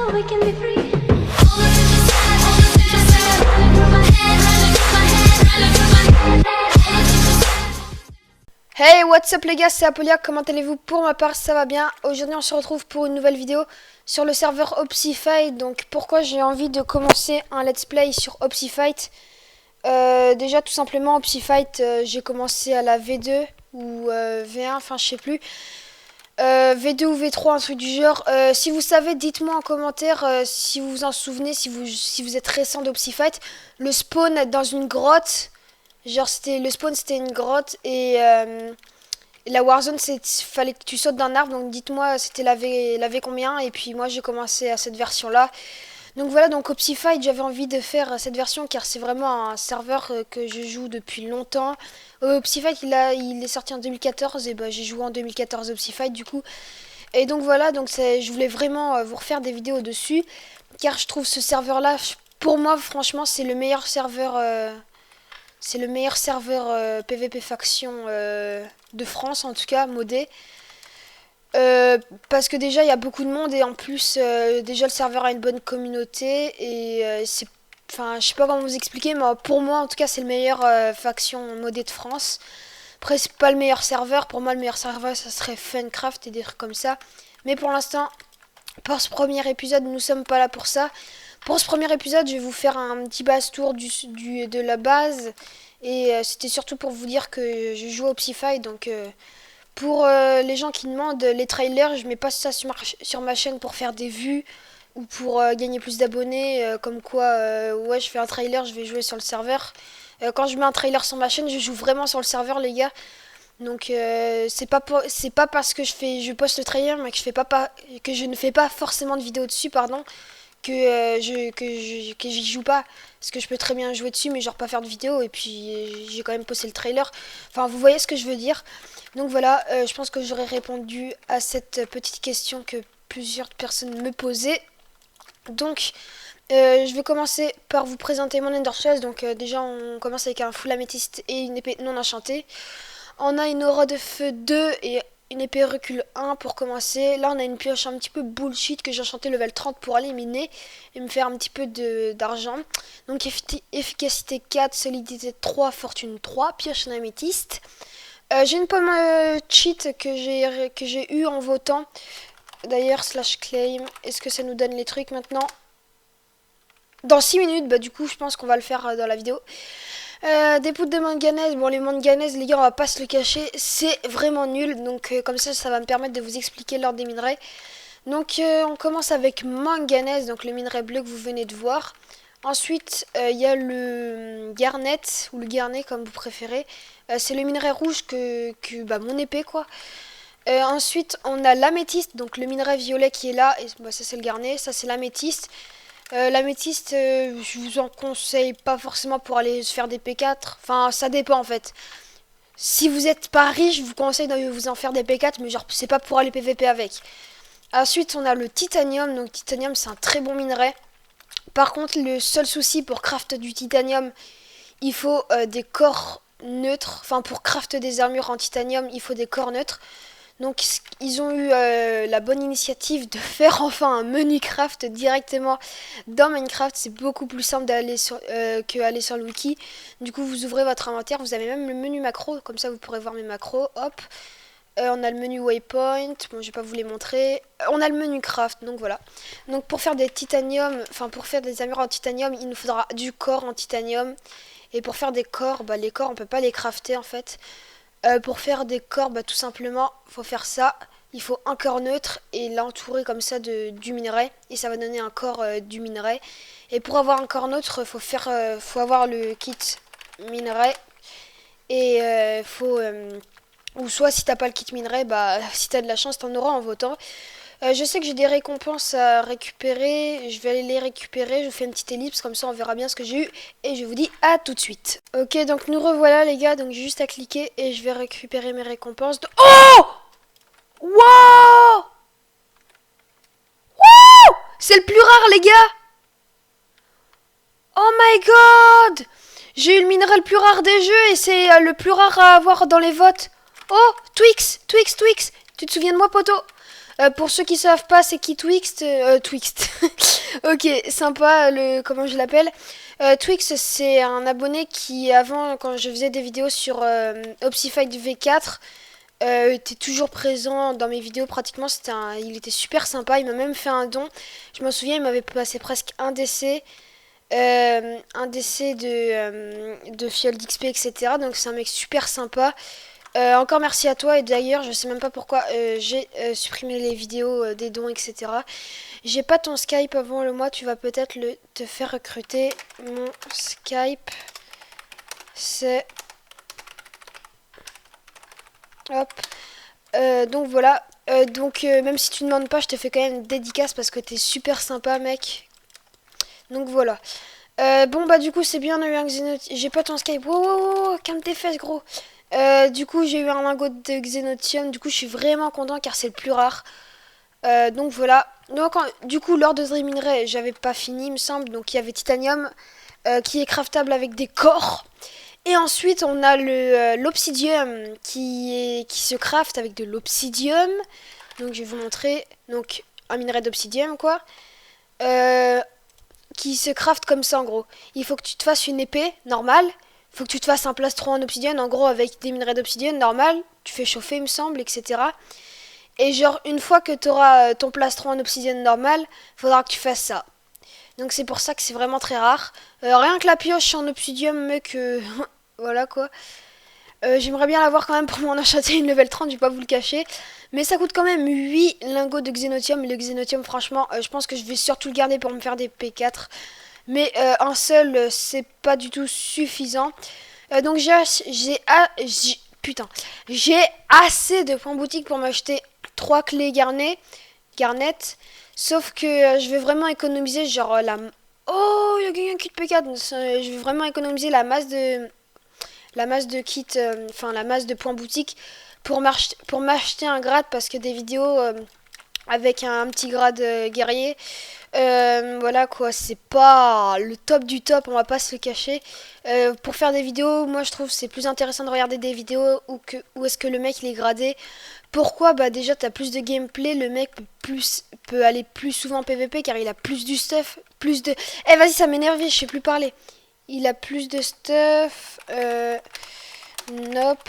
so we can be free. Hey, what's up les gars, c'est Apolia, comment allez-vous? Pour ma part, ça va bien. Aujourd'hui, on se retrouve pour une nouvelle vidéo sur le serveur Opsifight. Donc, pourquoi j'ai envie de commencer un let's play sur Opsifight? Déjà, tout simplement, Opsifight, j'ai commencé à la V2 ou V1, enfin, je sais plus. V2 ou V3, un truc du genre. Si vous savez, dites-moi en commentaire si vous vous en souvenez, si vous êtes récent d'Opsifight. Le spawn dans une grotte. Genre, le spawn, c'était une grotte et la Warzone, fallait que tu sautes d'un arbre. Donc, dites-moi, c'était la V combien. Et puis, moi, j'ai commencé à cette version-là. Donc, voilà, donc Opsifight, j'avais envie de faire cette version car c'est vraiment un serveur que je joue depuis longtemps. Opsifight, il est sorti en 2014 et bah, j'ai joué en 2014 Opsifight du coup. Et donc, voilà, donc je voulais vraiment vous refaire des vidéos dessus car je trouve ce serveur-là, pour moi, franchement, c'est le meilleur serveur. C'est le meilleur serveur PVP faction de France, en tout cas, modé. Parce que déjà, il y a beaucoup de monde et en plus, déjà, le serveur a une bonne communauté. Et c'est... Enfin, je sais pas comment vous expliquer, mais pour moi, en tout cas, c'est le meilleur faction modé de France. Après, c'est pas le meilleur serveur. Pour moi, le meilleur serveur, ça serait Funcraft et des trucs comme ça. Mais pour l'instant, pour ce premier épisode, nous sommes pas là pour ça. Pour ce premier épisode, je vais vous faire un petit base tour de la base. Et c'était surtout pour vous dire que je joue au Opsifight. Donc pour les gens qui demandent les trailers, je mets pas ça sur ma chaîne pour faire des vues ou pour gagner plus d'abonnés. Comme quoi, ouais, je fais un trailer, je vais jouer sur le serveur. Quand je mets un trailer sur ma chaîne, je joue vraiment sur le serveur, les gars. Donc c'est pas parce que je poste le trailer, mais que je ne fais pas forcément de vidéo dessus, pardon, que j'y joue pas. Parce que je peux très bien jouer dessus, mais genre pas faire de vidéo. Et puis j'ai quand même posté le trailer. Enfin, vous voyez ce que je veux dire. Donc voilà, je pense que j'aurais répondu à cette petite question que plusieurs personnes me posaient. Donc je vais commencer par vous présenter mon Ender Chest. Donc déjà on commence avec un full améthyste et une épée non enchantée. On a une aura de feu 2 et une épée recul 1 pour commencer. Là, on a une pioche un petit peu bullshit que j'ai enchantée level 30 pour aller miner et me faire un petit peu d'argent. Donc, efficacité 4, solidité 3, fortune 3, pioche en améthyste. J'ai une pomme cheat que j'ai eu en votant. D'ailleurs, /claim. Est-ce que ça nous donne les trucs maintenant? Dans 6 minutes, bah du coup, je pense qu'on va le faire dans la vidéo. Des poudres de manganèse. Bon, les manganèses, les gars, on va pas se le cacher, c'est vraiment nul. Donc comme ça va me permettre de vous expliquer l'ordre des minerais. Donc on commence avec manganèse, donc le minerai bleu que vous venez de voir. Ensuite il y a le garnet ou le garnet comme vous préférez. C'est le minerai rouge bah, mon épée quoi. Ensuite on a l'améthyste, donc le minerai violet qui est là. Et bah, ça c'est le garnet, ça c'est l'améthyste. L'améthyste, je vous en conseille pas forcément pour aller se faire des P4. Enfin, ça dépend en fait. Si vous êtes pas riche, je vous conseille de vous en faire des P4, mais genre, c'est pas pour aller PVP avec. Ensuite, on a le titanium. Donc, titanium, c'est un très bon minerai. Par contre, le seul souci pour craft du titanium, il faut des corps neutres. Enfin, pour craft des armures en titanium, il faut des corps neutres. Donc ils ont eu la bonne initiative de faire enfin un menu craft directement dans Minecraft. C'est beaucoup plus simple d'aller qu'aller sur le wiki. Du coup vous ouvrez votre inventaire, vous avez même le menu macro, comme ça vous pourrez voir mes macros. Hop, on a le menu waypoint, bon je vais pas vous les montrer. On a le menu craft, donc voilà. Donc pour faire des titanium, enfin pour faire des armures en titanium, il nous faudra du corps en titanium. Et pour faire des corps, bah les corps on peut pas les crafter en fait. Pour faire des corps, bah, tout simplement, faut faire ça. Il faut un corps neutre et l'entourer comme ça du minerai. Et ça va donner un corps du minerai. Et pour avoir un corps neutre, faut avoir le kit minerai. Et ou soit si t'as pas le kit minerai, bah si t'as de la chance, t'en auras en votant. Je sais que j'ai des récompenses à récupérer, je vais aller les récupérer, je vous fais une petite ellipse, comme ça on verra bien ce que j'ai eu, et je vous dis à tout de suite. Ok, donc nous revoilà les gars, donc j'ai juste à cliquer et je vais récupérer mes récompenses. Oh! Wow! Wow! C'est le plus rare les gars! Oh my god! J'ai eu le minerai le plus rare des jeux et c'est le plus rare à avoir dans les votes. Oh! Twix! Tu te souviens de moi, poteau? Pour ceux qui savent pas, c'est qui Twixt Twixt. Ok, sympa, comment je l'appelle. Twixt, c'est un abonné qui, avant, quand je faisais des vidéos sur Opsified V4, était toujours présent dans mes vidéos pratiquement. Il était super sympa. Il m'a même fait un don. Je m'en souviens, il m'avait passé presque un décès de fiole d'XP, etc. Donc c'est un mec super sympa. Encore merci à toi, et d'ailleurs je sais même pas pourquoi j'ai supprimé les vidéos des dons, etc. J'ai pas ton Skype avant le mois, tu vas peut-être te faire recruter. Mon Skype c'est... Hop. Donc voilà. Même si tu ne demandes pas, je te fais quand même une dédicace parce que t'es super sympa, mec. Donc voilà. Bon bah du coup c'est bien, on a eu un Xenotium. J'ai pas ton Skype. Wow, wow, wow, calme tes fesses, gros. Du coup j'ai eu un lingot de Xenotium. Du coup je suis vraiment content car c'est le plus rare. Donc voilà. Donc du coup l'or de Dream Minerai j'avais pas fini il me semble. Donc il y avait Titanium qui est craftable avec des corps. Et ensuite on a l'Obsidium qui se craft avec de l'Obsidium. Donc je vais vous montrer. Donc un minerai d'Obsidium quoi. Qui se craft comme ça en gros. Il faut que tu te fasses une épée normale. Il faut que tu te fasses un plastron en obsidienne en gros avec des minerais d'obsidienne normal. Tu fais chauffer il me semble, etc. Et genre une fois que tu auras ton plastron en obsidienne normal, il faudra que tu fasses ça. Donc c'est pour ça que c'est vraiment très rare. Rien que la pioche en obsidium mec, voilà quoi. J'aimerais bien l'avoir quand même pour m'en acheter une level 30, je vais pas vous le cacher. Mais ça coûte quand même 8 lingots de Xenotium. Et le Xenotium, franchement, je pense que je vais surtout le garder pour me faire des P4. Mais un seul, c'est pas du tout suffisant. Donc putain, j'ai assez de points boutique pour m'acheter 3 clés garnet. Sauf que je vais vraiment économiser genre la... Oh, il a gagné un kit P4. Je vais vraiment économiser la masse de kits, enfin la masse de points boutique pour m'acheter un grade parce que des vidéos avec un petit grade guerrier, voilà quoi, c'est pas le top du top, on va pas se le cacher. Pour faire des vidéos, moi je trouve c'est plus intéressant de regarder des vidéos où est-ce que le mec il est gradé. Pourquoi? Bah déjà t'as plus de gameplay, le mec peut aller plus souvent en PVP car il a plus du stuff, plus de... Eh vas-y ça m'énerve, je sais plus parler. Il a plus de stuff. Nope.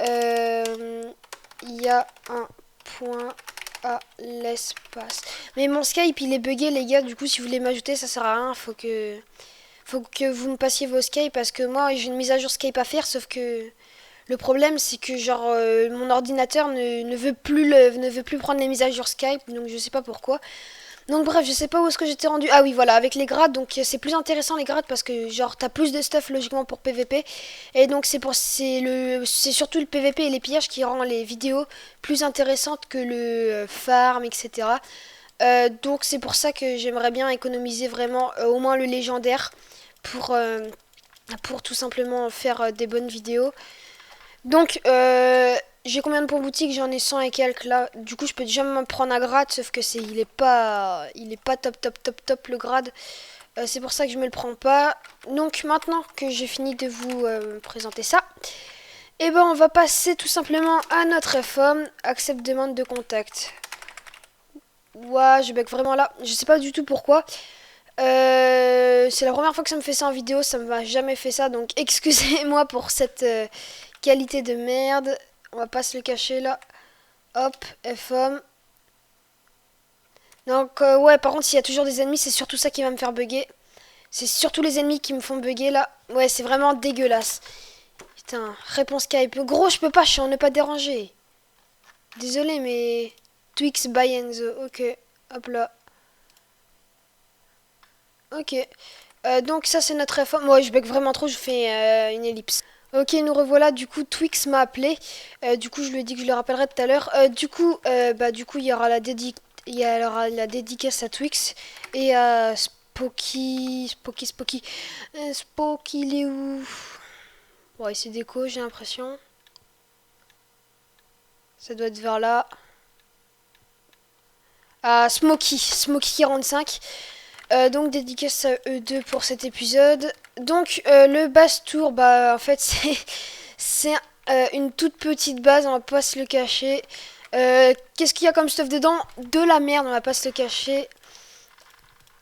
Il y a un point à l'espace. Mais mon Skype il est bugué les gars. Du coup si vous voulez m'ajouter ça sert à rien. Faut que vous me passiez vos Skype parce que moi j'ai une mise à jour Skype à faire. Sauf que le problème c'est que genre mon ordinateur ne veut plus prendre les mises à jour Skype. Donc je sais pas pourquoi. Donc bref, je sais pas où est-ce que j'étais rendu. Ah oui, voilà, avec les grades, donc c'est plus intéressant les grades parce que genre t'as plus de stuff logiquement pour PVP. Et donc c'est surtout le PVP et les pillages qui rend les vidéos plus intéressantes que le farm, etc. Donc c'est pour ça que j'aimerais bien économiser vraiment au moins le légendaire pour tout simplement faire des bonnes vidéos. Donc, j'ai combien de points boutique? J'en ai 100 et quelques là. Du coup, je peux déjà me prendre un grade, sauf que il est pas top le grade. C'est pour ça que je me le prends pas. Donc, maintenant que j'ai fini de vous présenter ça, et ben on va passer tout simplement à notre FOM. Accepte demande de contact. Ouah, je bug vraiment là. Je sais pas du tout pourquoi. C'est la première fois que ça me fait ça en vidéo, ça me m'a jamais fait ça, donc excusez-moi pour cette qualité de merde. On va pas se le cacher là. Hop, FOM. Donc ouais, par contre s'il y a toujours des ennemis, c'est surtout ça qui va me faire bugger. C'est surtout les ennemis qui me font bugger là. Ouais, c'est vraiment dégueulasse. Putain, réponse Skype. Gros, je peux pas, je suis en ne pas déranger. Désolé, mais... Twix by Enzo, ok. Hop là. Ok. Donc ça c'est notre FOM. Ouais, je bug vraiment trop, je fais une ellipse. Ok, nous revoilà. Du coup, Twix m'a appelé. Du coup, je lui ai dit que je le rappellerai tout à l'heure. Du coup, il y aura la dédicace à Twix et à Spooky. Spooky, il est où? Ouais, c'est déco, j'ai l'impression. Ça doit être vers là. À Smoky 45. Donc dédicace à eux deux pour cet épisode. Donc le base tour, bah en fait c'est une toute petite base, on va pas se le cacher. Qu'est-ce qu'il y a comme stuff dedans? De la merde, on va pas se le cacher.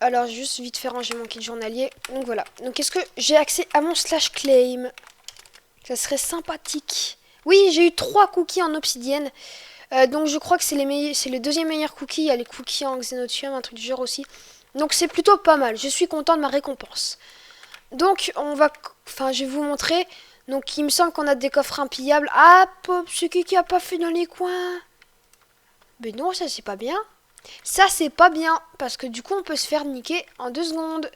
Alors juste vite faire ranger mon kit journalier. Donc voilà. Donc est-ce que j'ai accès à mon slash claim? Ça serait sympathique. Oui, j'ai eu 3 cookies en obsidienne. Donc je crois que c'est le deuxième meilleur cookie. Il y a les cookies en xénotium, un truc du genre aussi. Donc c'est plutôt pas mal. Je suis content de ma récompense. Donc on va... Enfin, je vais vous montrer. Donc il me semble qu'on a des coffres impillables. Ah, Pop, c'est qui a pas fait dans les coins? Mais non, ça c'est pas bien. Ça c'est pas bien. Parce que du coup on peut se faire niquer en 2 secondes.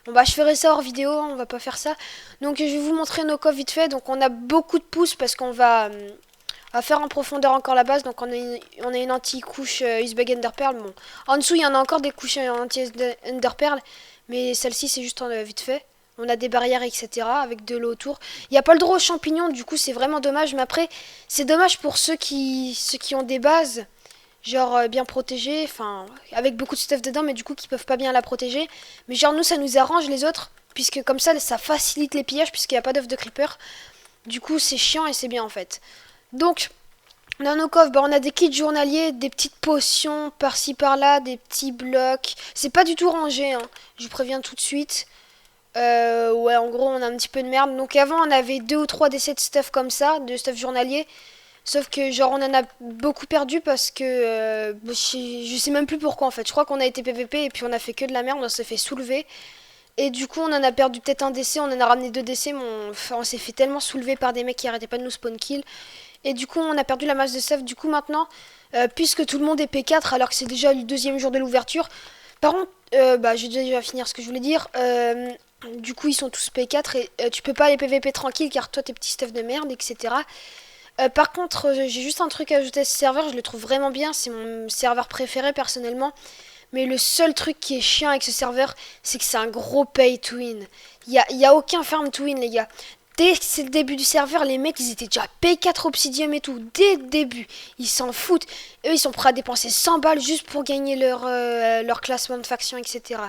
Bon bah je ferai ça hors vidéo, hein, on va pas faire ça. Donc je vais vous montrer nos coffres vite fait. Donc on a beaucoup de pouces parce qu'on va faire en profondeur encore la base. Donc on a une anti-couche Usbeg Enderpearl. Bon, en dessous il y en a encore des couches anti-Enderpearl. Mais celle-ci c'est juste vite fait. On a des barrières, etc. avec de l'eau autour. Il n'y a pas le droit aux champignons, du coup c'est vraiment dommage. Mais après, c'est dommage pour ceux qui ont des bases, genre bien protégées, enfin, avec beaucoup de stuff dedans, mais du coup qui peuvent pas bien la protéger. Mais genre nous, ça nous arrange les autres, puisque comme ça facilite les pillages, puisqu'il n'y a pas d'œuf de creeper. Du coup c'est chiant et c'est bien en fait. Donc, dans nos coffres, bah, on a des kits journaliers, des petites potions par-ci par-là, des petits blocs. C'est pas du tout rangé, hein. Je vous préviens tout de suite. Ouais, en gros, on a un petit peu de merde. Donc avant, on avait 2 ou 3 décès de stuff comme ça, de stuff journalier. Sauf que genre, on en a beaucoup perdu parce que je sais même plus pourquoi en fait. Je crois qu'on a été PVP et puis on a fait que de la merde, on s'est fait soulever. Et du coup, on en a perdu peut-être un décès, on en a ramené 2 décès, mais on s'est fait tellement soulever par des mecs qui arrêtaient pas de nous spawn kill. Et du coup, on a perdu la masse de stuff. Du coup, maintenant, puisque tout le monde est P4 alors que c'est déjà le deuxième jour de l'ouverture. Par contre, bah, je vais déjà finir ce que je voulais dire. Du coup, ils sont tous P4 et tu peux pas aller PVP tranquille car toi, tes petits stuff de merde, etc. Par contre, j'ai juste un truc à ajouter à ce serveur. Je le trouve vraiment bien. C'est mon serveur préféré personnellement. Mais le seul truc qui est chiant avec ce serveur, c'est que c'est un gros pay to win. Y a aucun farm to win, les gars. Dès le début du serveur, les mecs, ils étaient déjà P4 Obsidium et tout. Dès le début, ils s'en foutent. Eux, ils sont prêts à dépenser 100 balles juste pour gagner leur classement de faction, etc.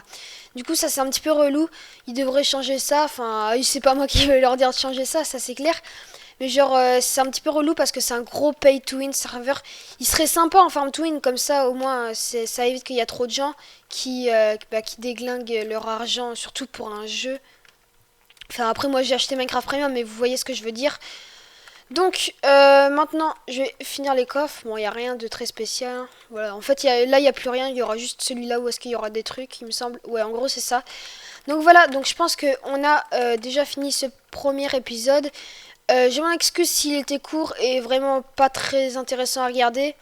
Du coup, ça, c'est un petit peu relou. Ils devraient changer ça. Enfin, c'est pas moi qui vais leur dire de changer ça, ça c'est clair. Mais genre, c'est un petit peu relou parce que c'est un gros pay to win serveur. Il serait sympa en farm to win, comme ça, au moins, ça évite qu'il y a trop de gens qui déglinguent leur argent, surtout pour un jeu. Enfin, après, moi, j'ai acheté Minecraft Premium, mais vous voyez ce que je veux dire. Donc, maintenant, je vais finir les coffres. Bon, il n'y a rien de très spécial. Voilà, en fait, là, il n'y a plus rien. Il y aura juste celui-là où est-ce qu'il y aura des trucs, il me semble. Ouais, en gros, c'est ça. Donc, voilà. Donc, je pense qu'on a déjà fini ce premier épisode. Je m'en excuse s'il était court et vraiment pas très intéressant à regarder.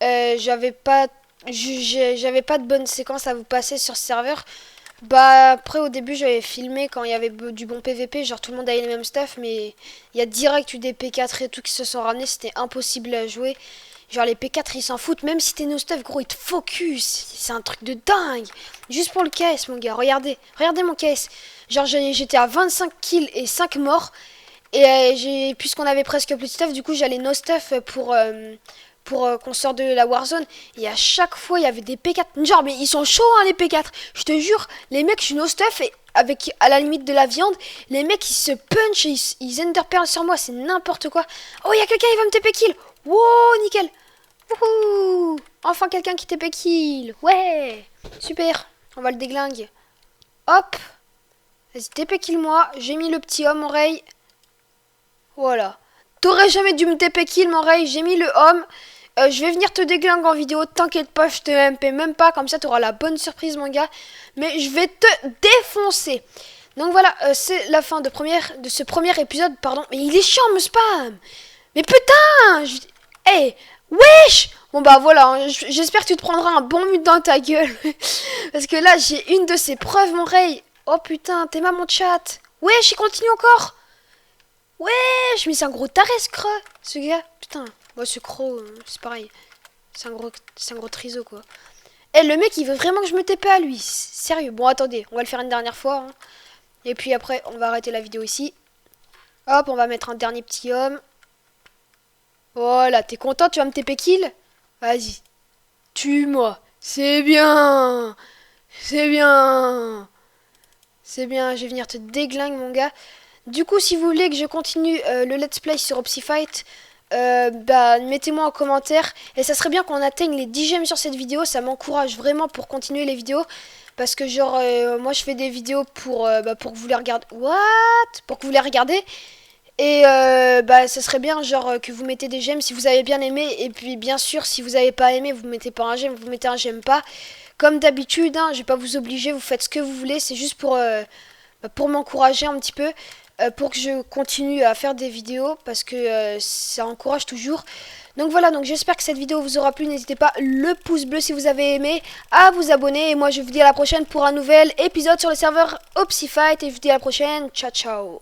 J'avais pas de bonne séquence à vous passer sur ce serveur. Bah après au début j'avais filmé quand il y avait du bon PVP, genre tout le monde avait les mêmes stuff, mais il y a direct eu des P4 et tout qui se sont ramenés, c'était impossible à jouer. Genre les P4 ils s'en foutent, même si t'es no stuff gros ils te focus, c'est un truc de dingue. Juste pour le KS mon gars, regardez mon KS. Genre j'étais à 25 kills et 5 morts. Et puisqu'on avait presque plus de stuff, du coup j'allais no stuff pour qu'on sorte de la Warzone. Et à chaque fois, il y avait des P4. Genre, mais ils sont chauds, hein, les P4. Je te jure, les mecs, je suis no stuff et avec à la limite de la viande, les mecs, ils se punch et ils enderpearl sur moi. C'est n'importe quoi. Oh, il y a quelqu'un, il va me TP kill. Wow, nickel. Wouhou. Enfin, quelqu'un qui TP kill. Ouais. Super. On va le déglinguer. Hop. Vas-y, TP kill moi. J'ai mis le petit homme oreille. Voilà. T'aurais jamais dû me TP kill, mon Ray. J'ai mis le homme. Je vais venir te déglinguer en vidéo. T'inquiète pas, je te MP même pas. Comme ça, t'auras la bonne surprise, mon gars. Mais je vais te défoncer. Donc voilà, c'est la fin de ce premier épisode. Pardon. Mais il est chiant, me spam. Mais putain. Hey, wesh. Bon bah voilà, hein, j'espère que tu te prendras un bon mute dans ta gueule. Parce que là, j'ai une de ces preuves, mon Ray. Oh putain, t'es ma mon chat. Wesh, il continue encore. Ouais, mais c'est un gros taré ce gars. Putain, moi ce croc, c'est pareil. C'est un gros triso quoi. Eh, le mec il veut vraiment que je me TP à lui. Sérieux. Bon, attendez, on va le faire une dernière fois. Hein. Et puis après, on va arrêter la vidéo ici. Hop, on va mettre un dernier petit homme. Voilà, t'es content, tu vas me TP kill? Vas-y. Tue-moi. C'est bien. C'est bien. C'est bien, je vais venir te déglinguer mon gars. Du coup, si vous voulez que je continue le let's play sur Opsifight, Bah, mettez-moi en commentaire. Et ça serait bien qu'on atteigne les 10 j'aime sur cette vidéo. Ça m'encourage vraiment pour continuer les vidéos. Parce que genre, moi je fais des vidéos pour que vous les regardez. What? Pour que vous les regardez. Et bah, ça serait bien genre que vous mettez des j'aime si vous avez bien aimé. Et puis bien sûr, si vous n'avez pas aimé, vous mettez pas un j'aime, vous mettez un j'aime pas. Comme d'habitude, hein, je vais pas vous obliger, vous faites ce que vous voulez. C'est juste pour m'encourager un petit peu, pour que je continue à faire des vidéos, parce que ça encourage toujours. Donc voilà, donc j'espère que cette vidéo vous aura plu. N'hésitez pas, le pouce bleu si vous avez aimé, à vous abonner. Et moi je vous dis à la prochaine pour un nouvel épisode sur le serveur Opsifight. Et je vous dis à la prochaine, ciao ciao.